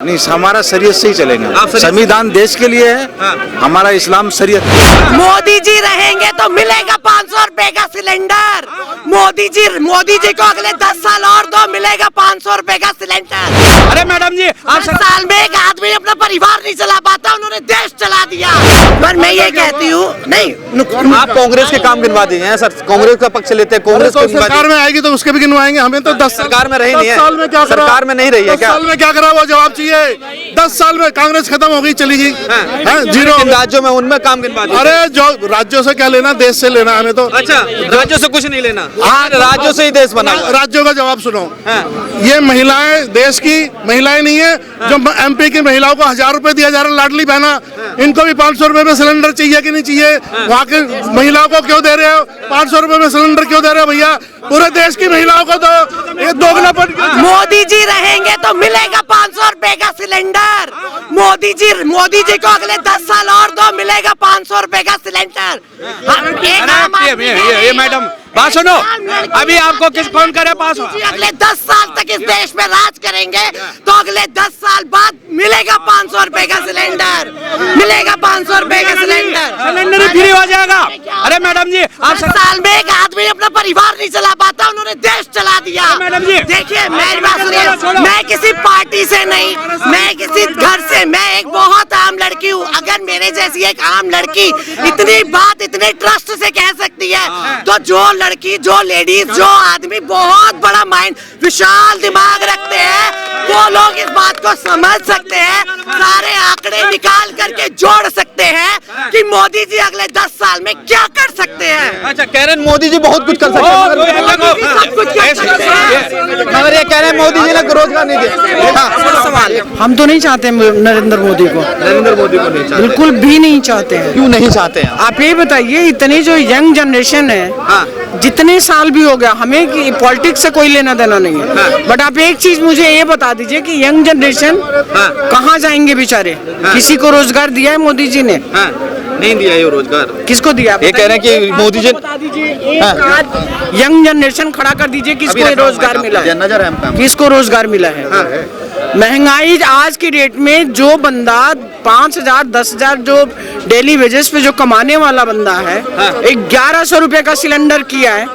नहीं, हमारा शरीयत से ही चलेगा। संविधान देश के लिए है। हमारा इस्लाम शरीयत। मोदी जी रहेंगे तो मिलेगा 500 रुपए का सिलेंडर। मोदी जी को अगले 10 साल और दो, मिलेगा 500 रुपए का सिलेंडर। अरे मैडम जी, 10 साल में एक आदमी अपना परिवार नहीं चला पाता, उन्होंने देश चला दिया। पर मैं ये कहती हूँ, नहीं आप कांग्रेस के काम गिनवा दिए हैं सर, कांग्रेस का पक्ष लेते हैं। कांग्रेस तो सरकार में आएगी तो उसके भी गिनवाएंगे। हमें तो 10 सरकार में रही नहीं है। साल में क्या करा? सरकार में नहीं रही है 10 क्या? साल में क्या करा वो जवाब चाहिए। 10 साल में कांग्रेस खत्म हो गई, चली गई, जीरो। इन राज्यों में उनमें काम गिनवा दिए। अरे जो राज्यों से क्या लेना, देश से लेना हमें तो। अच्छा, राज्यों से कुछ नहीं लेना, राज्यों से ही देश बना हुआ है। राज्यों का जवाब सुनो। ये महिलाएं देश की महिलाएं नहीं है। जो एमपी की महिलाओं को 1000 रुपए दिया जा रहा है, लाडली बहना, इनको भी 500 रुपए में सिलेंडर चाहिए कि नहीं चाहिए? वहाँ की महिलाओं को क्यों दे रहे हो 500 रुपए में सिलेंडर? क्यों दे रहे हो भैया? पूरे देश की महिलाओं को तो ये दोगुना पड़। मोदी जी रहेंगे तो मिलेगा 500 रुपए का सिलेंडर। मोदी जी को अगले 10 साल और दो, मिलेगा 500 रुपए का सिलेंडर। ये मैडम बात सुनो, अभी आपको किस कौन करे पास? अगले 10 साल तक इस देश में राज करेंगे तो अगले 10 साल बाद मिलेगा 500 रुपए का सिलेंडर। मिलेगा 500 रुपए का सिलेंडर ही फ्री हो जाएगा। अरे मैडम जी, आप 10 साल में एक आदमी अपना परिवार नहीं चला पाता, उन्होंने देश चला दिया। मैडम जी, देखिए मेरी बात सुनिए, मैं किसी पार्टी से नहीं, मैं किसी घर से, मैं एक बहुत आम लड़की हूँ। अगर मेरे जैसी एक आम लड़की इतनी बात इतने ट्रस्ट से कह सकती है, तो जो लड़की, जो लेडीज, जो आदमी बहुत बड़ा माइंड, विशाल दिमाग रखते हैं, वो लोग इस बात को समझ सकते हैं, सारे आंकड़े निकाल करके जोड़ सकते हैं कि मोदी जी अगले 10 साल में क्या कर सकते हैं। अच्छा, कह रहे हैं मोदी जी बहुत कुछ कर सकते हैं, सब कुछ कर सकते हैं। मगर ये कह रहे हैं मोदी जी ने रोजगार नहीं दिया। सवाल हम तो नहीं चाहते नरेंद्र मोदी को, नरेंद्र मोदी को नहीं चाहते, बिल्कुल भी नहीं चाहते हैं। क्यों नहीं चाहते हैं? आप ये बताइए, इतनी जो यंग जनरेशन है, जितने साल भी हो गया, हमें पॉलिटिक्स से कोई लेना देना नहीं है। बट आप एक चीज मुझे ये बता दीजिए कि यंग जनरेशन कहाँ जाएंगे बेचारे? किसी को रोजगार दिया है मोदी जी ने? नहीं दिया ये रोजगार। किसको दिया? ये कह रहे हैं कि मोदी जी, बता दीजिए, यंग जनरेशन खड़ा कर दीजिए, किसको रोजगार मिला है? नजर है किसको रोजगार मिला है? महंगाई आज की डेट में जो बंदा 5000 10,000 जो डेली वेजेस पे जो कमाने वाला बंदा है, 1100 रुपए का सिलेंडर किया है।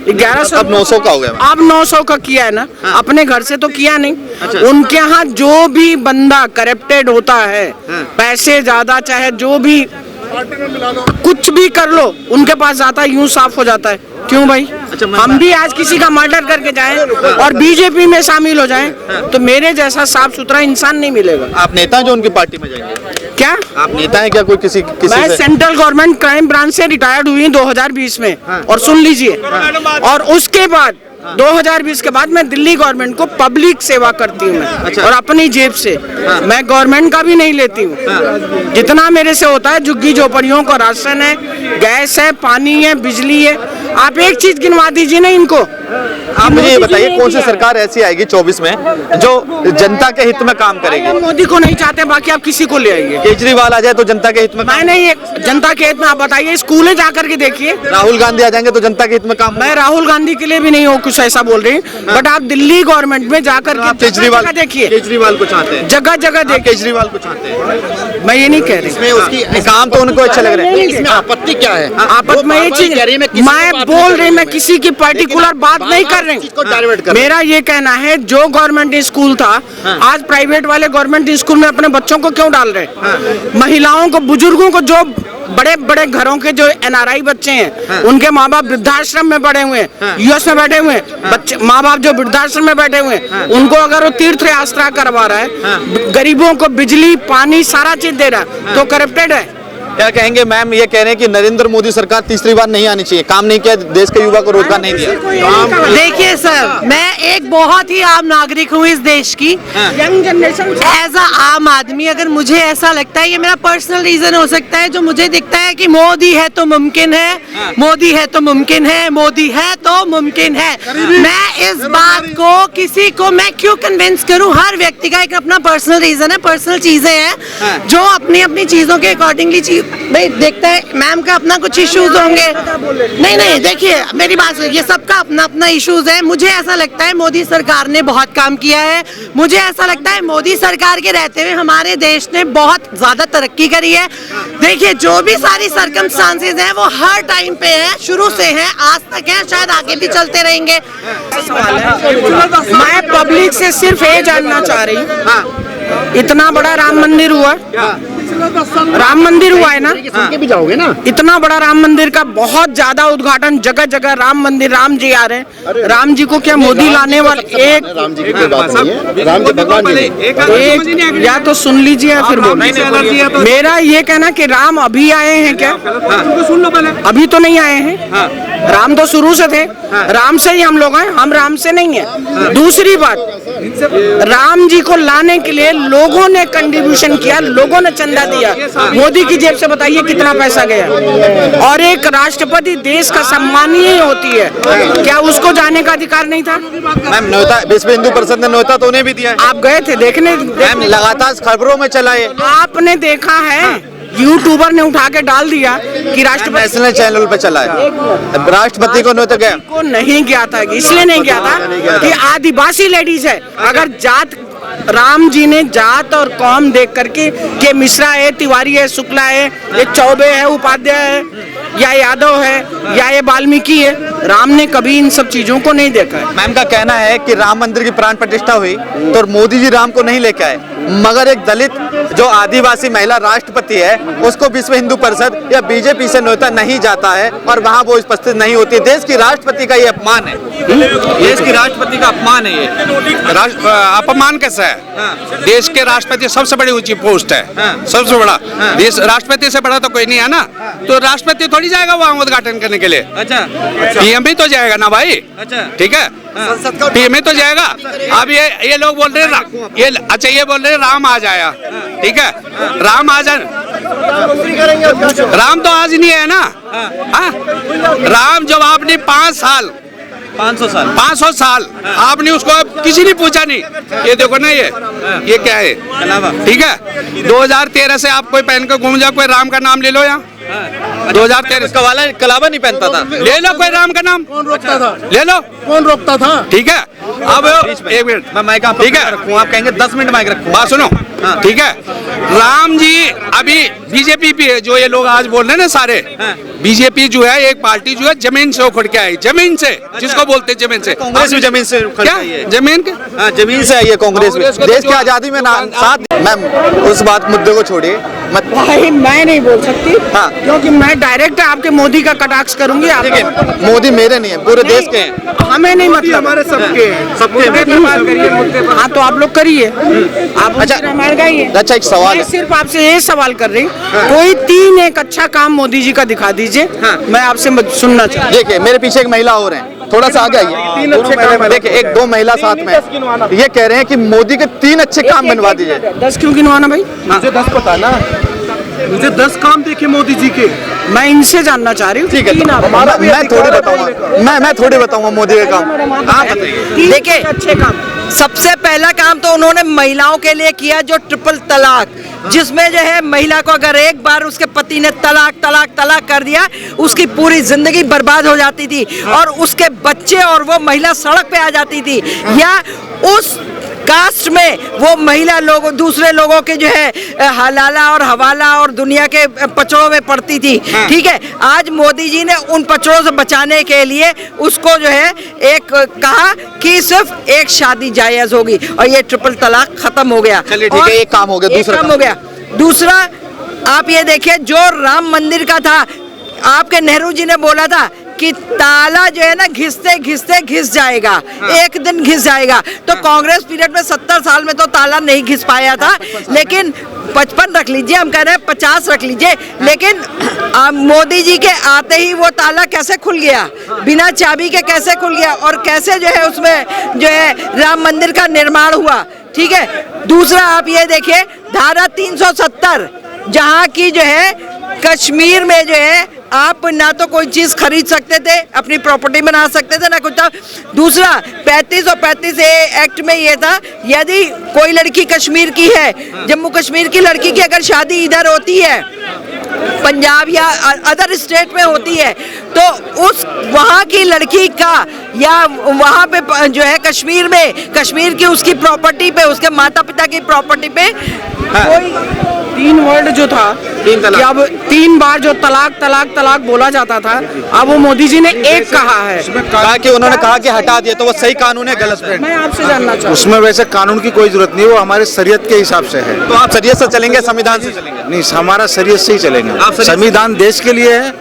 1100, अब 900 का हो गया। अब 900 का किया है ना। अपने घर से तो किया नहीं। उनके यहाँ जो भी बंदा करप्टेड होता है, पैसे ज्यादा चाहे जो भी कुछ भी कर लो, उनके पास जाता है, यूं साफ हो जाता है। क्यों भाई? हम भी आज किसी का मर्डर करके जाएं और बीजेपी में शामिल हो जाएं, तो मेरे जैसा साफ सुथरा इंसान नहीं मिलेगा। आप नेता हैं जो उनकी पार्टी में जाएंगे? क्या आप नेता हैं क्या? कोई किसी मैं से? सेंट्रल गवर्नमेंट क्राइम ब्रांच से रिटायर्ड हुई 2020 में। और सुन लीजिए, और उसके बाद 2020 के बाद मैं दिल्ली गवर्नमेंट को पब्लिक सेवा करती हूँ मैं। और अपनी जेब से मैं गवर्नमेंट का भी नहीं लेती हूँ। जितना मेरे से होता है, झुग्गी झोपड़ियों का राशन है, गैस है, पानी है, बिजली है। आप एक चीज गिनवा दीजिए ना इनको। आप मुझे ये बताइए, कौन सी सरकार ऐसी आएगी 24 में जो जनता के हित में काम करेगी? मोदी को नहीं चाहते, बाकी आप किसी को ले आइए। केजरीवाल आ जाए तो जनता के हित में? मैं नहीं, जनता के हित में आप बताइए, स्कूल जाकर के देखिए। राहुल गांधी आ जाएंगे तो जनता के हित में काम? मैं राहुल गांधी के लिए भी नहीं हो कुछ ऐसा बोल रही, बट आप दिल्ली गवर्नमेंट में जाकर के केजरीवाल देखिए। केजरीवाल को चाहते हैं? जगह जगह देखिए। केजरीवाल को चाहते हैं? मैं ये नहीं कह रही, इसमें उसकी काम तो उनको अच्छे लग रहे हैं। इसमें आपत्ति क्या है? आपस में ये चीज मैं बोल रही, मैं किसी की पर्टिकुलर बात नहीं कर रही। मेरा ये कहना है, जो गवर्नमेंट स्कूल था, आज प्राइवेट वाले गवर्नमेंट स्कूल में अपने बच्चों को क्यों डाल रहे? महिलाओं को, बुजुर्गों को, जो बड़े बड़े घरों के जो NRI बच्चे हैं, उनके माँ बाप वृद्धाश्रम में बैठे हुए हैं, US में बैठे हुए हैं, बच्चे माँ बाप जो वृद्धाश्रम में बैठे हुए हैं, उनको अगर वो तीर्थ यात्रा करवा रहा है, गरीबों को बिजली पानी सारा चीज दे रहा है, तो करप्टेड है। क्या कहेंगे मैम? ये कह रहे हैं कि नरेंद्र मोदी सरकार तीसरी बार नहीं आनी चाहिए, काम नहीं किया, देश के युवा को रोजगार नहीं दिया। देखिए सर, मैं एक बहुत ही आम नागरिक हूँ इस देश की, यंग जनरेशन एज अ आम आदमी। अगर मुझे ऐसा लगता है, ये मेरा पर्सनल रीजन हो सकता है, जो मुझे दिखता है कि मोदी है तो मुमकिन है, मोदी है तो मुमकिन है, मोदी है तो मुमकिन है। मैं इस बात को किसी को मैं क्यों कन्विंस करूँ? हर व्यक्ति का एक अपना पर्सनल रीजन है, पर्सनल चीजें हैं जो अपनी अपनी चीजों के अकॉर्डिंगली भाई देखते हैं, मैम का अपना कुछ इश्यूज होंगे। नहीं देखिए मेरी बात सुनिए, ये सबका अपना अपना इश्यूज है। मुझे ऐसा लगता है मोदी सरकार ने बहुत काम किया है। मुझे ऐसा लगता है मोदी सरकार के रहते हुए हमारे देश ने बहुत ज्यादा तरक्की करी है। देखिए जो भी सारी सर्कमस्टांसेस हैं वो हर टाइम पे है, शुरू से है, आज तक है, शायद आगे भी चलते रहेंगे। मैं पब्लिक से सिर्फ ये जानना चाह रही हूँ, इतना बड़ा राम मंदिर हुआ, राम मंदिर हुआ है ना, के भी जाओगे ना, इतना बड़ा राम मंदिर का बहुत ज्यादा उद्घाटन, जगह जगह राम मंदिर, राम जी आ रहे हैं। राम जी को क्या मोदी लाने वाले? एक राम जी की कोई बात नहीं है, राम जी भगवान जी एक या तो सुन लीजिए या फिर बोलिए। मेरा ये कहना कि राम अभी आए हैं क्या? सुन लो पहले, अभी तो नहीं आए हैं। राम तो शुरू से थे, राम से ही हम लोग हैं, हम राम से नहीं है। दूसरी बात, राम जी को लाने के लिए लोगों ने कंट्रीब्यूशन किया, लोगों ने चंदा दिया। मोदी की जेब से बताइए कितना पैसा गया। और एक राष्ट्रपति देश का सम्मानीय होती है, क्या उसको जाने का अधिकार नहीं था? मैम न्योता विश्व हिंदू परिषद ने न्योता तो उन्हें भी दिया है। आप गए थे देखने? मैम लगातार खबरों में चला है। आपने देखा है यूट्यूबर ने उठा के डाल दिया कि राष्ट्रपति नेशनल चैनल पे चला है, राष्ट्रपति को न्योता गया को नहीं गया था, इसलिए नहीं गया था कि आदिवासी लेडीज है। अगर जात, राम जी ने जात और कौम देख करके कि मिश्रा है, तिवारी है, शुक्ला है, ये चौबे है, उपाध्याय है, या यादव है, या ये वाल्मीकि है, राम ने कभी इन सब चीजों को नहीं देखा है। मैम का कहना है कि राम मंदिर की प्राण प्रतिष्ठा हुई तो मोदी जी राम को नहीं लेके आए, मगर एक दलित जो आदिवासी महिला राष्ट्रपति है उसको विश्व हिंदू परिषद या बीजेपी से न्योता नहीं जाता है और वहाँ वो उपस्थित नहीं होती। देश की राष्ट्रपति का ये अपमान है, देश की राष्ट्रपति का अपमान है ये। अपमान कैसा है? देश के राष्ट्रपति सबसे बड़ी ऊंची पोस्ट है, सबसे बड़ा। देश राष्ट्रपति से बड़ा तो कोई नहीं है ना, तो राष्ट्रपति थोड़ी जाएगा वहाँ उद्घाटन करने के लिए। अच्छा, पीएम भी तो जाएगा ना भाई। अच्छा ठीक है, पीएम ही तो जाएगा। अब ये लोग बोल रहे हैं ये, अच्छा ये बोल रहे हैं राम आ जाया, ठीक है, राम आ जाए, राम तो आज नहीं है ना। राम जब आपने 500 साल आपने उसको किसी ने पूछा नहीं। ये देखो ना, ये क्या है, ठीक है। 2013 से आप कोई पहन कर घूम जाओ, कोई राम का नाम ले लो यहाँ। 2013 कलावा नहीं पहनता था, ले लो कोई राम का नाम, कौन रोकता था? ले लो, कौन रोकता था? ठीक है। अब 1 मिनट मैं माइक ठीक है, आप कहेंगे 10 मिनट माइक रखूँ, बात सुनो, ठीक है। राम जी अभी बीजेपी पे है, जो ये लोग आज बोल रहे हैं ना सारे, बीजेपी जो है एक पार्टी जो है जमीन से उखड़ के आई, जमीन से, जिसको बोलते हैं जमीन से। कांग्रेस भी जमीन से उखड़ के आई है। जमीन के, जमीन से आई है कांग्रेस भी। देश की आजादी में साथ। मैम उस बात मुद्दे को छोड़िए मत। भाई मैं नहीं बोल सकती, हाँ। क्योंकि मैं डायरेक्ट आपके मोदी का कटाक्ष करूंगी। आप मोदी मेरे नहीं है, पूरे देश के हैं। हमें नहीं मतलब, हमारे सबके सबके। हाँ तो आप लोग करिए, आप अच्छा रामायण गाइए। अच्छा एक सवाल मैं है, सिर्फ आपसे ये सवाल कर रही हूँ, कोई 3 एक अच्छा काम मोदी जी का दिखा दीजिए, मैं आपसे सुनना चाहूँ। देखिए मेरे पीछे एक महिला और है, थोड़ा सा आगे आइए। देखिए 1-2 महिला साथ में ये कह रहे हैं कि मोदी के 3 अच्छे काम बनवा दीजिए। 10 क्यों गिनवाना भाई? मुझे 10 पता ना, मुझे 10 काम देखे मोदी जी के, मैं इनसे जानना चाह रही हूँ। ठीक है, मैं थोड़ी बताऊंगा, मैं थोड़ी बताऊंगा मोदी के काम। आप बताइए। देखिए अच्छे काम, सबसे पहला काम तो उन्होंने महिलाओं के लिए किया, जो ट्रिपल तलाक, जिसमें जो है महिला को अगर एक बार उसके पति ने तलाक तलाक तलाक कर दिया, उसकी पूरी जिंदगी बर्बाद हो जाती थी और उसके बच्चे और वो महिला सड़क पे आ जाती थी, या उस कास्ट में वो महिला लोग दूसरे लोगों के जो है हलाला और हवाला और दुनिया के पचड़ों में पड़ती थी। ठीक है, आज मोदी जी ने उन पचड़ों से बचाने के लिए उसको जो है एक कहा कि सिर्फ एक शादी जायज होगी और ये ट्रिपल तलाक खत्म हो गया। चलिए ठीक है, एक काम हो गया। दूसरा काम हो गया। दूसरा आप ये देखिए, जो राम मंदिर का था, आपके नेहरू जी ने बोला था कि ताला जो है ना घिसते घिसते घिस जाएगा, एक दिन घिस जाएगा। तो कांग्रेस पीरियड में 70 साल में तो ताला नहीं घिस पाया था, लेकिन 55 रख लीजिए, हम कह रहे हैं 50 रख लीजिए, लेकिन मोदी जी के आते ही वो ताला कैसे खुल गया, बिना चाबी के कैसे खुल गया, और कैसे जो है उसमें जो है राम मंदिर का निर्माण हुआ। ठीक है, दूसरा आप ये देखिए धारा 370, जहाँ की जो है कश्मीर में जो है आप ना तो कोई चीज खरीद सकते थे, अपनी प्रॉपर्टी बना सकते थे, ना कुछ था। दूसरा 35 और 35A एक्ट में ये था, यदि कोई लड़की कश्मीर की है, जम्मू कश्मीर की लड़की की अगर शादी इधर होती है पंजाब या अदर स्टेट में होती है तो उस वहाँ की लड़की का या वहाँ पे जो है कश्मीर की उसकी प्रॉपर्टी पे, उसके माता पिता की प्रॉपर्टी पे कोई 3 वर्ड जो था कि अब 3 बार जो तलाक तलाक तलाक बोला जाता था, अब वो मोदी जी ने एक कहा है। कहा कि उन्होंने कहा कि हटा दिया तो वो सही कानून है, गलत है। मैं आपसे जानना चाहूँ उसमें वैसे कानून की कोई जरूरत नहीं है, वो हमारे शरीयत के हिसाब से है। तो आप शरीयत से चलेंगे, संविधान से चलेंगे? नहीं, हमारा शरीयत से ही चलेंगे। संविधान देश के लिए है,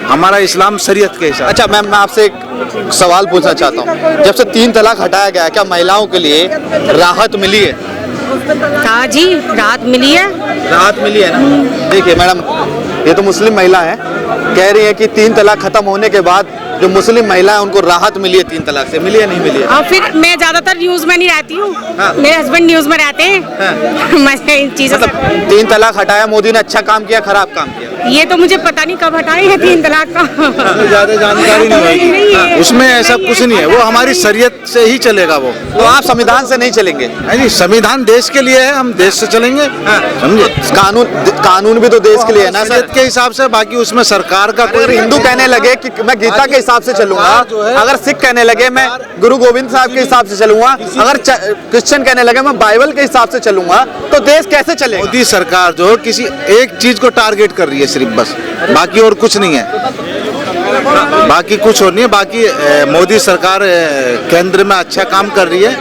हमारा इस्लाम शरीयत के हिसाब। अच्छा मैम, मैं आपसे एक सवाल पूछना चाहता हूँ। जब से 3 तलाक हटाया गया है, क्या महिलाओं के लिए राहत मिली है? हाँ जी, राहत मिली है। राहत मिली है ना। देखिए मैडम, ये तो मुस्लिम महिला है, कह रही है कि 3 तलाक खत्म होने के बाद जो मुस्लिम महिला है उनको राहत मिली है 3 तलाक से। मिली है नहीं मिली है? और फिर मैं ज्यादातर न्यूज में नहीं रहती हूँ, मेरे हस्बैंड न्यूज में रहते हैं। मैं इन चीजों मतलब 3 तलाक हटाया मोदी ने, अच्छा काम किया खराब काम किया? ये तो मुझे पता नहीं कब हटाए हैं 3 तलाक का। ज्यादा जानकारी नहीं है उसमें, ऐसा कुछ नहीं है, वो हमारी शरीयत से ही चलेगा वो। तो आप संविधान से नहीं चलेंगे? नहीं, संविधान देश के लिए है, हम देश से चलेंगे, समझे? कानून भी तो देश के लिए है ना सर, शरीयत के हिसाब से। बाकी उसमें सरकार का अगर हिंदू कहने लगे कि मैं गीता के हिसाब से चलूंगा, अगर सिख कहने लगे मैं गुरु गोविंद साहब के हिसाब से चलूंगा, अगर क्रिश्चियन कहने लगे मैं बाइबल के हिसाब से चलूंगा, तो देश कैसे चलेगा? मोदी सरकार जो किसी एक चीज को टारगेट कर रही है सिर्फ, बस, बाकी और कुछ नहीं है, बाकी कुछ और नहीं है। बाकी मोदी सरकार केंद्र में अच्छा काम कर रही है।